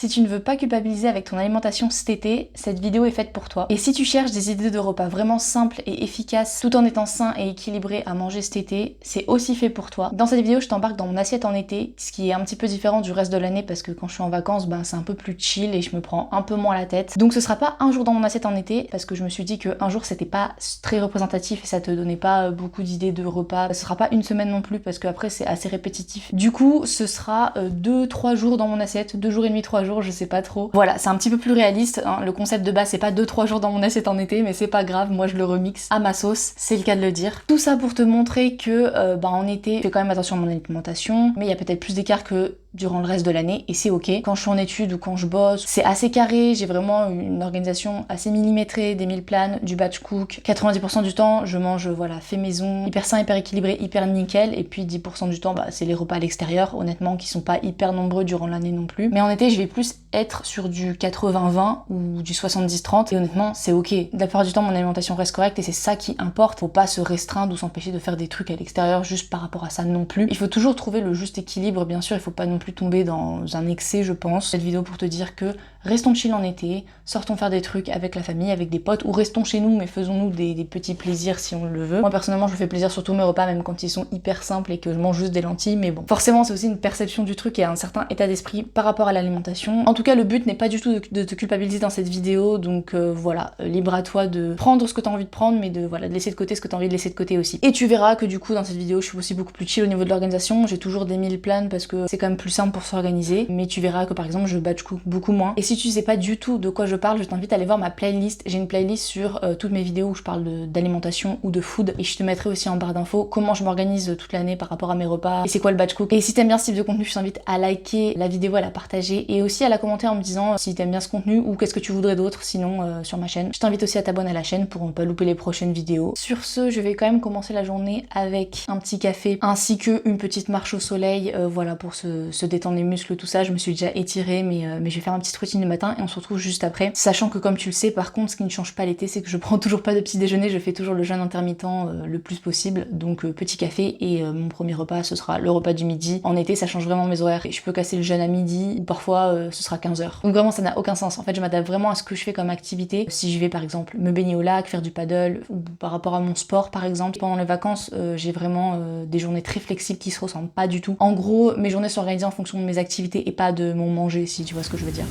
Si tu ne veux pas culpabiliser avec ton alimentation cet été, cette vidéo est faite pour toi. Et si tu cherches des idées de repas vraiment simples et efficaces tout en étant sain et équilibré à manger cet été, c'est aussi fait pour toi. Dans cette vidéo, je t'embarque dans mon assiette en été, ce qui est un petit peu différent du reste de l'année parce que quand je suis en vacances, c'est un peu plus chill et je me prends un peu moins la tête. Donc ce sera pas un jour dans mon assiette en été parce que je me suis dit qu'un jour c'était pas très représentatif et ça te donnait pas beaucoup d'idées de repas. Ce sera pas une semaine non plus parce qu'après c'est assez répétitif. Du coup, ce sera 2-3 jours dans mon assiette, 2 jours et demi, 3 jours, je sais pas trop. Voilà, c'est un petit peu plus réaliste, hein. Le concept de base c'est pas 2-3 jours dans mon assiette en été, mais c'est pas grave, moi je le remixe à ma sauce, c'est le cas de le dire. Tout ça pour te montrer que en été, je fais quand même attention à mon alimentation, mais il y a peut-être plus d'écart que durant le reste de l'année et c'est ok. Quand je suis en études ou quand je bosse, c'est assez carré, j'ai vraiment une organisation assez millimétrée, des meal plans, du batch cook. 90% du temps, je mange fait maison, hyper sain, hyper équilibré, hyper nickel, et puis 10% du temps, c'est les repas à l'extérieur, honnêtement, qui sont pas hyper nombreux durant l'année non plus. Mais en été, je vais plus être sur du 80-20 ou du 70-30 et honnêtement, c'est ok. La plupart du temps, mon alimentation reste correcte et c'est ça qui importe. Faut pas se restreindre ou s'empêcher de faire des trucs à l'extérieur juste par rapport à ça non plus. Il faut toujours trouver le juste équilibre, bien sûr, il faut pas non plus tomber dans un excès, je pense. Cette vidéo pour te dire que restons chill en été, sortons faire des trucs avec la famille, avec des potes, ou restons chez nous mais faisons-nous des petits plaisirs si on le veut. Moi personnellement je fais plaisir sur tous mes repas, même quand ils sont hyper simples et que je mange juste des lentilles, mais bon. Forcément c'est aussi une perception du truc et un certain état d'esprit par rapport à l'alimentation. En tout cas le but n'est pas du tout de te culpabiliser dans cette vidéo, donc libre à toi de prendre ce que t'as envie de prendre, mais de laisser de côté ce que t'as envie de laisser de côté aussi. Et tu verras que du coup dans cette vidéo je suis aussi beaucoup plus chill au niveau de l'organisation, j'ai toujours des meal plans parce que c'est quand même plus simple pour s'organiser, mais tu verras que par exemple je batch cook beaucoup moins. Et si tu sais pas du tout de quoi je parle, je t'invite à aller voir ma playlist. J'ai une playlist sur toutes mes vidéos où je parle d'alimentation ou de food, et je te mettrai aussi en barre d'infos comment je m'organise toute l'année par rapport à mes repas et c'est quoi le batch cook. Et si t'aimes bien ce type de contenu, je t'invite à liker la vidéo, à la partager et aussi à la commenter en me disant si t'aimes bien ce contenu ou qu'est-ce que tu voudrais d'autre sinon sur ma chaîne. Je t'invite aussi à t'abonner à la chaîne pour ne pas louper les prochaines vidéos. Sur ce, je vais quand même commencer la journée avec un petit café ainsi que une petite marche au soleil, pour se détendre les muscles, tout ça. Je me suis déjà étirée, mais je vais faire ma petite routine le matin et on se retrouve juste après. Sachant que comme tu le sais, par contre, ce qui ne change pas l'été, c'est que je prends toujours pas de petit déjeuner, je fais toujours le jeûne intermittent le plus possible. Donc petit café et mon premier repas, ce sera le repas du midi. En été, ça change vraiment mes horaires. Et je peux casser le jeûne à midi ou parfois ce sera 15h. Donc vraiment, ça n'a aucun sens. En fait, je m'adapte vraiment à ce que je fais comme activité. Si je vais par exemple me baigner au lac, faire du paddle ou par rapport à mon sport par exemple. Pendant les vacances, j'ai vraiment des journées très flexibles qui se ressemblent pas du tout. En gros, mes journées sont organisées en fonction de mes activités et pas de mon manger, si tu vois ce que je veux dire.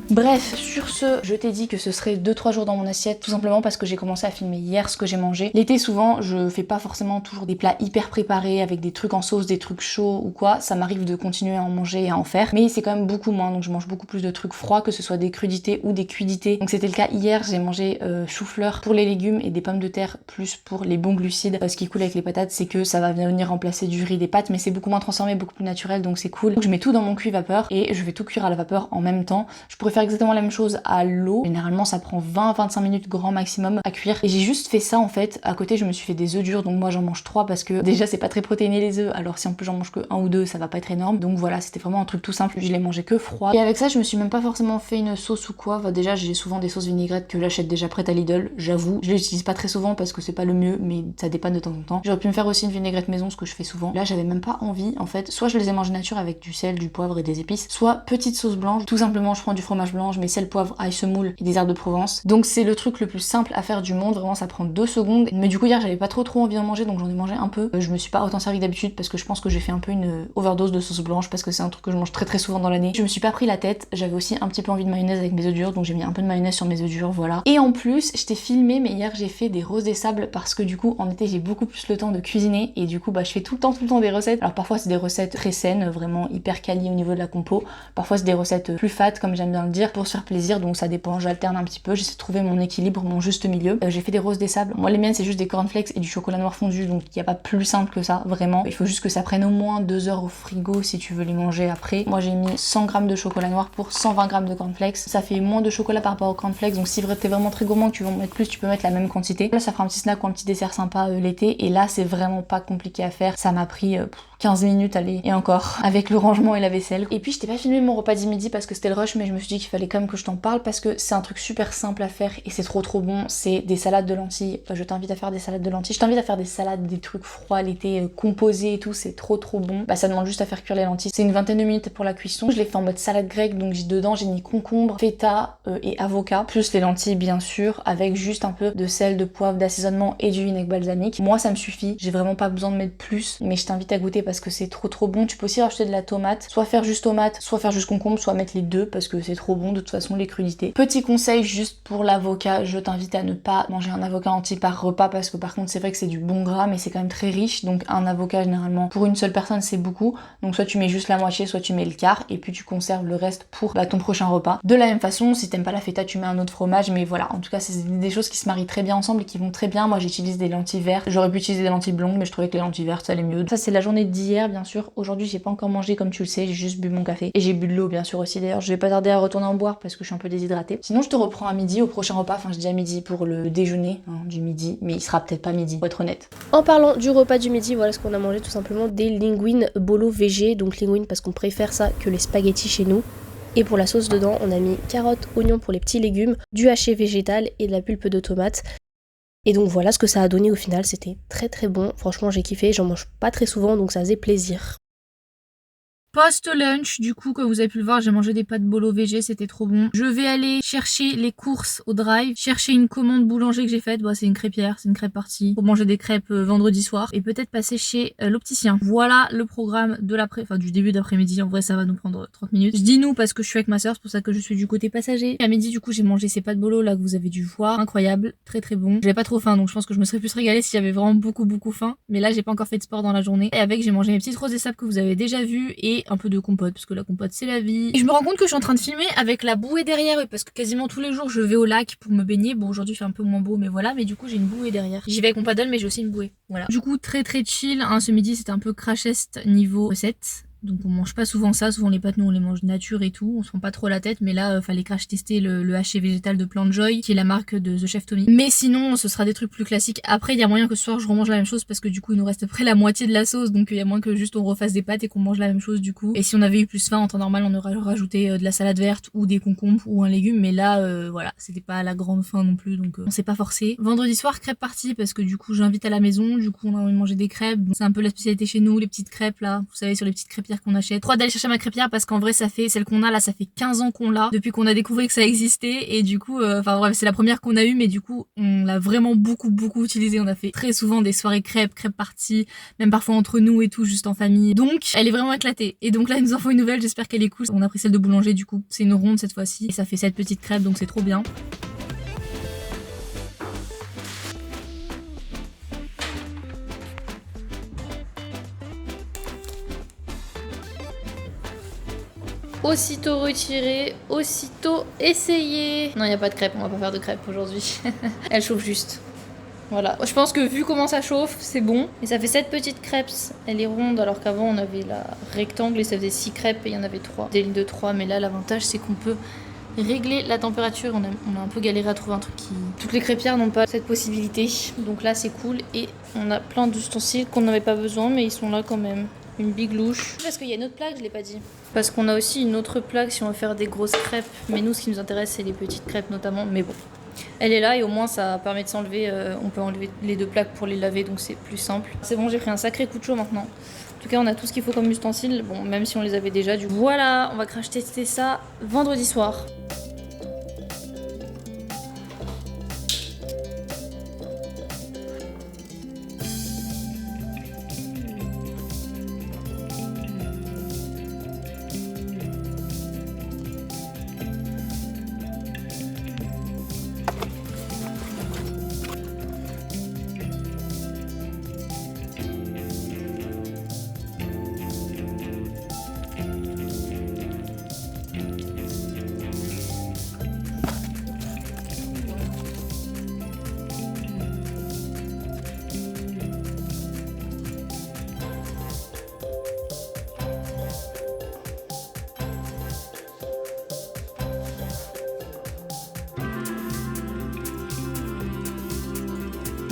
Bref, sur ce, je t'ai dit que ce serait 2-3 jours dans mon assiette, tout simplement parce que j'ai commencé à filmer hier ce que j'ai mangé. L'été, souvent, je fais pas forcément toujours des plats hyper préparés avec des trucs en sauce, des trucs chauds ou quoi. Ça m'arrive de continuer à en manger et à en faire, mais c'est quand même beaucoup moins, donc je mange beaucoup plus de trucs froids, que ce soit des crudités ou des cuidités. Donc c'était le cas hier, j'ai mangé chou-fleur pour les légumes et des pommes de terre plus pour les bons glucides. Ce qui est cool avec les patates, c'est que ça va venir remplacer du riz, des pâtes, mais c'est beaucoup moins transformé, beaucoup plus naturel, donc c'est cool. Donc je mets tout dans mon cuit vapeur et je vais tout cuire à la vapeur en même temps. Je pourrais faire exactement la même chose à l'eau. Généralement ça prend 20-25 minutes grand maximum à cuire. Et j'ai juste fait ça en fait. À côté je me suis fait des œufs durs, donc moi j'en mange 3 parce que déjà c'est pas très protéiné les œufs. Alors si en plus j'en mange que 1 ou 2, ça va pas être énorme. Donc voilà, c'était vraiment un truc tout simple. Je les mangeais que froid. Et avec ça je me suis même pas forcément fait une sauce ou quoi. Enfin, déjà j'ai souvent des sauces vinaigrettes que j'achète déjà prêtes à Lidl. J'avoue, je les utilise pas très souvent parce que c'est pas le mieux, mais ça dépanne de temps en temps. J'aurais pu me faire aussi une vinaigrette maison, ce que je fais souvent. Là j'avais même pas envie en fait. Soit je les ai mangées nature avec du sel, du poivre et des épices, soit petite sauce blanche. Tout simplement je prends du fromage blanc, je mets sel, poivre, ail, semoule et des herbes de Provence. Donc c'est le truc le plus simple à faire du monde, vraiment ça prend 2 secondes. Mais du coup hier j'avais pas trop envie d'en manger, donc j'en ai mangé un peu. Je me suis pas autant servi que d'habitude parce que je pense que j'ai fait un peu une overdose de sauce blanche parce que c'est un truc que je mange très souvent dans l'année. Je me suis pas pris la tête, j'avais aussi un petit peu envie de mayonnaise avec mes œufs durs, donc j'ai mis un peu de mayonnaise sur mes œufs durs, voilà. Et en plus je t'ai filmé, mais hier j'ai fait des roses des sables parce que du coup en été j'ai beaucoup plus le temps de cuisiner et du coup je fais tout le temps des recettes. Alors parfois c'est des recettes très saines, vraiment hyper quali au niveau de la compo. Parfois c'est des recettes plus fat comme j'aime bien le dire. dire, pour se faire plaisir, donc ça dépend, j'alterne un petit peu, j'essaie de trouver mon équilibre, mon juste milieu. J'ai fait des roses des sables, moi les miennes c'est juste des cornflakes et du chocolat noir fondu, donc il n'y a pas plus simple que ça, vraiment. Il faut juste que ça prenne au moins 2 heures au frigo si tu veux les manger après. Moi j'ai mis 100 g de chocolat noir pour 120 g de cornflakes, ça fait moins de chocolat par rapport aux cornflakes, donc si t'es vraiment très gourmand que tu veux en mettre plus, tu peux mettre la même quantité. Là ça fera un petit snack ou un petit dessert sympa l'été, et là c'est vraiment pas compliqué à faire, ça m'a pris 15 minutes, allez, et encore, avec le rangement et la vaisselle. Et puis je t'ai pas filmé mon repas du midi parce que c'était le rush, mais je me suis dit qu'il fallait quand même que je t'en parle parce que c'est un truc super simple à faire et c'est trop bon. C'est des salades de lentilles. Je t'invite à faire des salades de lentilles. Je t'invite à faire des salades, des trucs froids l'été, composés et tout, c'est trop bon. Bah ça demande juste à faire cuire les lentilles. C'est une vingtaine de minutes pour la cuisson. Je l'ai fait en mode salade grecque, donc dedans j'ai mis concombre, feta et avocat, plus les lentilles bien sûr, avec juste un peu de sel, de poivre, d'assaisonnement et du vinaigre balsamique. Moi ça me suffit, j'ai vraiment pas besoin de mettre plus, mais je t'invite à goûter parce que c'est trop bon. Tu peux aussi rajouter de la tomate, soit faire juste tomate, soit faire juste concombre, soit mettre les deux parce que c'est trop bon de toute façon les crudités. Petit conseil juste pour l'avocat, je t'invite à ne pas manger un avocat entier par repas parce que par contre c'est vrai que c'est du bon gras mais c'est quand même très riche, donc un avocat généralement pour une seule personne c'est beaucoup, donc soit tu mets juste la moitié, soit tu mets le quart et puis tu conserves le reste pour ton prochain repas. De la même façon, si t'aimes pas la feta tu mets un autre fromage, mais voilà, en tout cas c'est des choses qui se marient très bien ensemble et qui vont très bien. Moi j'utilise des lentilles vertes, j'aurais pu utiliser des lentilles blondes mais je trouvais que les lentilles vertes ça allait mieux. Ça c'est la journée d'hier bien sûr. Aujourd'hui j'ai pas encore mangé comme tu le sais, j'ai juste bu mon café et j'ai bu de l'eau bien sûr aussi. D'ailleurs je vais pas tarder à retourner en boire parce que je suis un peu déshydratée. Sinon je te reprends à midi au prochain repas, enfin je dis à midi pour le déjeuner du midi, mais il sera peut-être pas midi pour être honnête. En parlant du repas du midi, voilà ce qu'on a mangé, tout simplement des linguines bolo végé, donc linguines parce qu'on préfère ça que les spaghettis chez nous. Et pour la sauce dedans, on a mis carottes, oignons pour les petits légumes, du haché végétal et de la pulpe de tomate. Et donc voilà ce que ça a donné au final, c'était très bon, franchement j'ai kiffé, j'en mange pas très souvent donc ça faisait plaisir. Post-lunch, du coup, comme vous avez pu le voir, j'ai mangé des pâtes bolo végé, c'était trop bon. Je vais aller chercher les courses au drive, chercher une commande boulanger que j'ai faite. Bah, c'est une crêpière, c'est une crêpe partie pour manger des crêpes vendredi soir et peut-être passer chez l'opticien. Voilà le programme de du début d'après-midi. En vrai, ça va nous prendre 30 minutes. Je dis nous parce que je suis avec ma soeur, c'est pour ça que je suis du côté passager. Et à midi, du coup, j'ai mangé ces pâtes bolo là que vous avez dû voir. Incroyable, très bon. J'avais pas trop faim, donc je pense que je me serais plus régalée si j'avais vraiment beaucoup faim. Mais là, j'ai pas encore fait de sport dans la journée. Et avec, j'ai mangé mes petites roses des sables que vous avez déjà vues et un peu de compote parce que la compote c'est la vie. Et je me rends compte que je suis en train de filmer avec la bouée derrière parce que quasiment tous les jours je vais au lac pour me baigner. Bon aujourd'hui il fait un peu moins beau mais voilà, mais du coup j'ai une bouée derrière. J'y vais avec mon paddle mais j'ai aussi une bouée. Voilà. Du coup très chill, hein, ce midi c'était un peu crashest niveau recette. Donc on mange pas souvent ça, souvent les pâtes nous on les mange nature et tout, on se prend pas trop la tête, mais là fallait crash tester le haché végétal de Plant Joy qui est la marque de The Chef Tommy. Mais sinon ce sera des trucs plus classiques. Après il y a moyen que ce soir je remange la même chose parce que du coup il nous reste près la moitié de la sauce, donc il y a moyen que juste on refasse des pâtes et qu'on mange la même chose du coup. Et si on avait eu plus faim en temps normal on aurait rajouté de la salade verte ou des concombres ou un légume, mais là voilà c'était pas la grande faim non plus, donc on s'est pas forcé. Vendredi soir crêpe partie parce que du coup j'invite à la maison, du coup on a envie de manger des crêpes, c'est un peu la spécialité chez nous, les petites crêpes là, vous savez sur les petites crêpières qu'on achète. Trop d'aller chercher ma crêpière parce qu'en vrai celle qu'on a là ça fait 15 ans qu'on l'a depuis qu'on a découvert que ça existait et du coup bref c'est la première qu'on a eue mais du coup on l'a vraiment beaucoup utilisée. On a fait très souvent des soirées crêpes parties, même parfois entre nous et tout juste en famille, donc elle est vraiment éclatée et donc là il nous en faut une nouvelle, j'espère qu'elle est cool. On a pris celle de boulanger du coup, c'est une ronde cette fois-ci et ça fait 7 petites crêpes donc c'est trop bien. Aussitôt retiré, aussitôt essayé. Non, il n'y a pas de crêpes, on va pas faire de crêpes aujourd'hui. Elle chauffe juste. Voilà, je pense que vu comment ça chauffe, c'est bon. Et ça fait 7 petites crêpes. Elle est ronde alors qu'avant on avait la rectangle et ça faisait 6 crêpes et il y en avait 3. Des lignes de 3, mais là l'avantage c'est qu'on peut régler la température. On a un peu galéré à trouver un truc qui... Toutes les crêpières n'ont pas cette possibilité. Donc là c'est cool et on a plein d'ustensiles qu'on n'avait pas besoin mais ils sont là quand même. Une biglouche. Parce qu'il y a une autre plaque, je l'ai pas dit. Parce qu'on a aussi une autre plaque si on veut faire des grosses crêpes. Mais nous, ce qui nous intéresse, c'est les petites crêpes notamment. Mais bon, elle est là et au moins ça permet de s'enlever. On peut enlever les 2 plaques pour les laver, donc c'est plus simple. C'est bon, j'ai pris un sacré coup de chaud maintenant. En tout cas, on a tout ce qu'il faut comme ustensiles. Bon, même si on les avait déjà. Du coup, voilà, on va crash tester ça vendredi soir.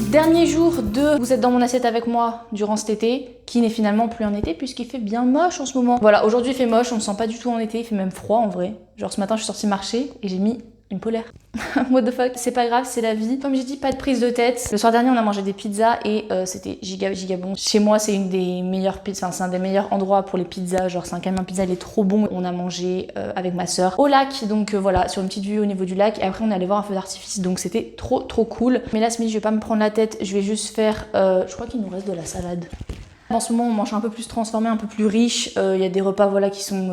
Dernier jour de vous êtes dans mon assiette avec moi durant cet été, qui n'est finalement plus un été puisqu'il fait bien moche en ce moment. Voilà, aujourd'hui il fait moche, on ne sent pas du tout en été, il fait même froid en vrai. Genre ce matin je suis sortie marcher et j'ai mis une polaire. What the fuck, c'est pas grave, c'est la vie. Comme j'ai dit, pas de prise de tête. Le soir dernier, on a mangé des pizzas et c'était giga bon. Chez moi, c'est une des meilleures pizzas, enfin c'est un des meilleurs endroits pour les pizzas. Genre c'est un camion pizza, il est trop bon. On a mangé avec ma soeur au lac, donc voilà, sur une petite vue au niveau du lac. Et après, on est allé voir un feu d'artifice, donc c'était trop cool. Mais là, ce midi, je vais pas me prendre la tête, je vais juste faire, je crois qu'il nous reste de la salade. En ce moment, on mange un peu plus transformé, un peu plus riche. Il y a des repas voilà, qui sont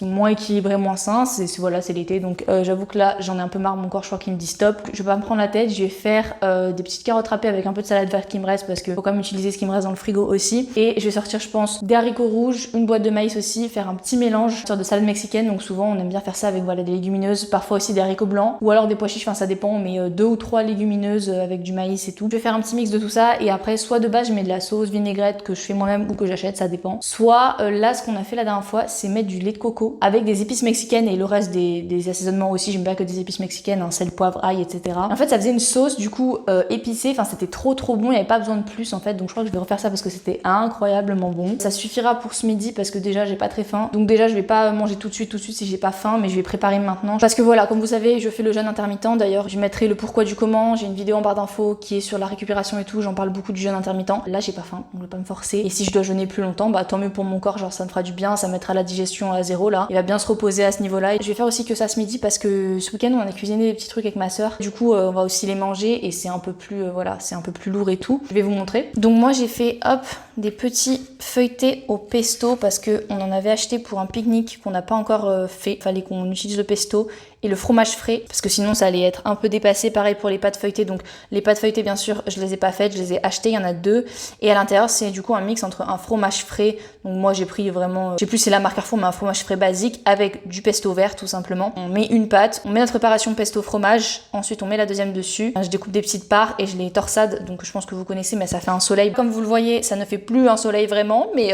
moins équilibrés, moins sains. Voilà, c'est l'été, donc j'avoue que là, j'en ai un peu marre. Mon corps, je crois qu'il me dit stop. Je vais pas me prendre la tête. Je vais faire des petites carottes râpées avec un peu de salade verte qui me reste parce qu'il faut quand même utiliser ce qui me reste dans le frigo aussi. Et je vais sortir, je pense, des haricots rouges, une boîte de maïs aussi, faire un petit mélange, une sorte de salade mexicaine. Donc souvent, on aime bien faire ça avec voilà des légumineuses, parfois aussi des haricots blancs ou alors des pois chiches. Enfin, ça dépend, mais 2 ou 3 légumineuses avec du maïs et tout. Je vais faire un petit mix de tout ça et après, soit de base, je mets de la sauce vinaigrette que je fais moi-même ou que j'achète. Ça dépend. Soit là, ce qu'on a fait la dernière fois, c'est mettre du lait de coco avec des épices mexicaines et le reste des assaisonnements aussi. J'aime bien que des épices mexicaines, hein, sel, poivre, ail, etc. En fait, ça faisait une sauce du coup épicée. Enfin, c'était trop bon. Il n'y avait pas besoin de plus en fait. Donc, je crois que je vais refaire ça parce que c'était incroyablement bon. Ça suffira pour ce midi parce que déjà, j'ai pas très faim. Donc, déjà, je vais pas manger tout de suite si j'ai pas faim, mais je vais préparer maintenant. Parce que voilà, comme vous savez, je fais le jeûne intermittent. D'ailleurs, je mettrai le pourquoi du comment. J'ai une vidéo en barre d'infos qui est sur la récupération et tout. J'en parle beaucoup du jeûne intermittent. Là, j'ai pas faim. Donc, je vais pas me forcer. Et si je dois jeûner plus longtemps, bah tant mieux pour mon corps, genre ça me fera du bien, ça mettra la digestion à zéro là. Il va bien se reposer à ce niveau-là. Et je vais faire aussi que ça ce midi parce que ce week-end on a cuisiné des petits trucs avec ma soeur. Du coup on va aussi les manger et c'est un peu plus voilà, c'est un peu plus lourd et tout. Je vais vous montrer. Donc moi j'ai fait hop des petits feuilletés au pesto parce que on en avait acheté pour un pique-nique qu'on n'a pas encore fait. Fallait qu'on utilise le pesto et le fromage frais parce que sinon ça allait être un peu dépassé. Pareil pour les pâtes feuilletées. Donc les pâtes feuilletées bien sûr je les ai pas faites, je les ai achetées, il y en a 2 et à l'intérieur c'est du coup un mix entre un fromage frais. Donc moi j'ai pris vraiment, je sais plus c'est la marque Carrefour mais un fromage frais basique avec du pesto vert tout simplement. On met une pâte, on met notre préparation pesto fromage, ensuite on met la deuxième dessus. Je découpe des petites parts et je les torsade, donc je pense que vous connaissez mais ça fait un soleil. Comme vous le voyez ça ne fait plus un soleil vraiment mais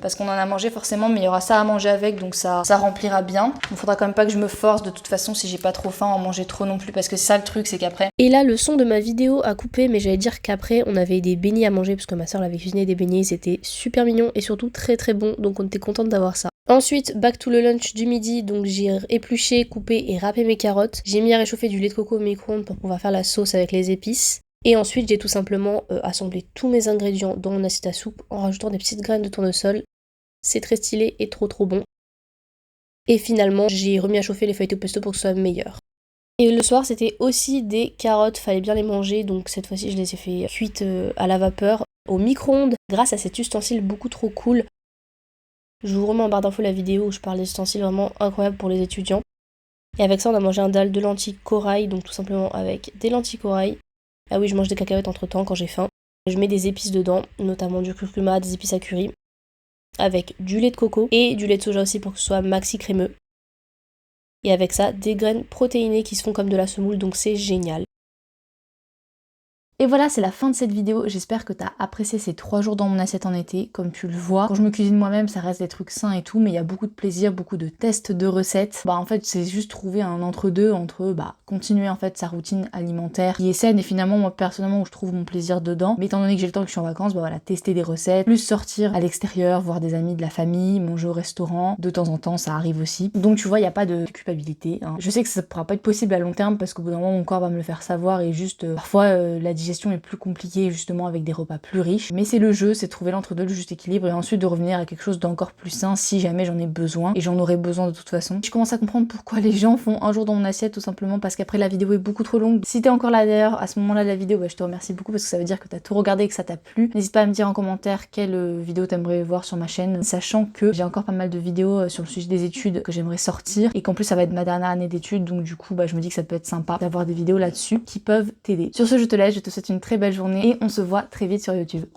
parce qu'on en a mangé forcément mais il y aura ça à manger avec donc ça remplira bien. Il faudra quand même pas que je me force de toute façon si j'ai pas trop faim en manger trop non plus parce que c'est ça le truc c'est qu'après. Et là le son de ma vidéo a coupé mais j'allais dire qu'après on avait des beignets à manger parce que ma soeur l'avait cuisiné des beignets, c'était super mignon et surtout très bon donc on était contente d'avoir ça. Ensuite, back to le lunch du midi, donc j'ai épluché, coupé et râpé mes carottes. J'ai mis à réchauffer du lait de coco au micro-ondes pour pouvoir faire la sauce avec les épices. Et ensuite, j'ai tout simplement assemblé tous mes ingrédients dans mon assiette à soupe en rajoutant des petites graines de tournesol. C'est très stylé et trop bon. Et finalement, j'ai remis à chauffer les feuilletés au pesto pour que ce soit meilleur. Et le soir, c'était aussi des carottes, fallait bien les manger, donc cette fois-ci, je les ai fait cuites à la vapeur au micro-ondes grâce à cet ustensile beaucoup trop cool. Je vous remets en barre d'infos la vidéo où je parle d'ustensiles vraiment incroyables pour les étudiants. Et avec ça, on a mangé un dalle de lentilles corail, donc tout simplement avec des lentilles corail. Ah oui, je mange des cacahuètes entre temps quand j'ai faim. Je mets des épices dedans, notamment du curcuma, des épices à curry, avec du lait de coco et du lait de soja aussi pour que ce soit maxi crémeux. Et avec ça, des graines protéinées qui se font comme de la semoule, donc c'est génial. Et voilà, c'est la fin de cette vidéo. J'espère que t'as apprécié ces 3 jours dans mon assiette en été. Comme tu le vois, quand je me cuisine moi-même, ça reste des trucs sains et tout, mais il y a beaucoup de plaisir, beaucoup de tests de recettes. En fait, c'est juste trouver un entre-deux entre continuer en fait sa routine alimentaire qui est saine et finalement, moi personnellement, où je trouve mon plaisir dedans. Mais étant donné que j'ai le temps que je suis en vacances, voilà, tester des recettes, plus sortir à l'extérieur, voir des amis, de la famille, manger au restaurant. De temps en temps, ça arrive aussi. Donc tu vois, il n'y a pas de culpabilité. Je sais que ça pourra pas être possible à long terme parce qu'au bout d'un moment, mon corps va me le faire savoir et juste parfois la digestion est plus compliquée justement avec des repas plus riches, mais c'est le jeu, c'est trouver l'entre-deux, le juste équilibre et ensuite de revenir à quelque chose d'encore plus sain si jamais j'en ai besoin et j'en aurai besoin de toute façon. Je commence à comprendre pourquoi les gens font un jour dans mon assiette tout simplement parce qu'après la vidéo est beaucoup trop longue. Si t'es encore là d'ailleurs à ce moment-là de la vidéo, je te remercie beaucoup parce que ça veut dire que t'as tout regardé et que ça t'a plu. N'hésite pas à me dire en commentaire quelle vidéo t'aimerais voir sur ma chaîne, sachant que j'ai encore pas mal de vidéos sur le sujet des études que j'aimerais sortir et qu'en plus ça va être ma dernière année d'études donc du coup je me dis que ça peut être sympa d'avoir des vidéos là-dessus qui peuvent t'aider. Sur ce je te laisse, je te souhaite une très belle journée et on se voit très vite sur YouTube.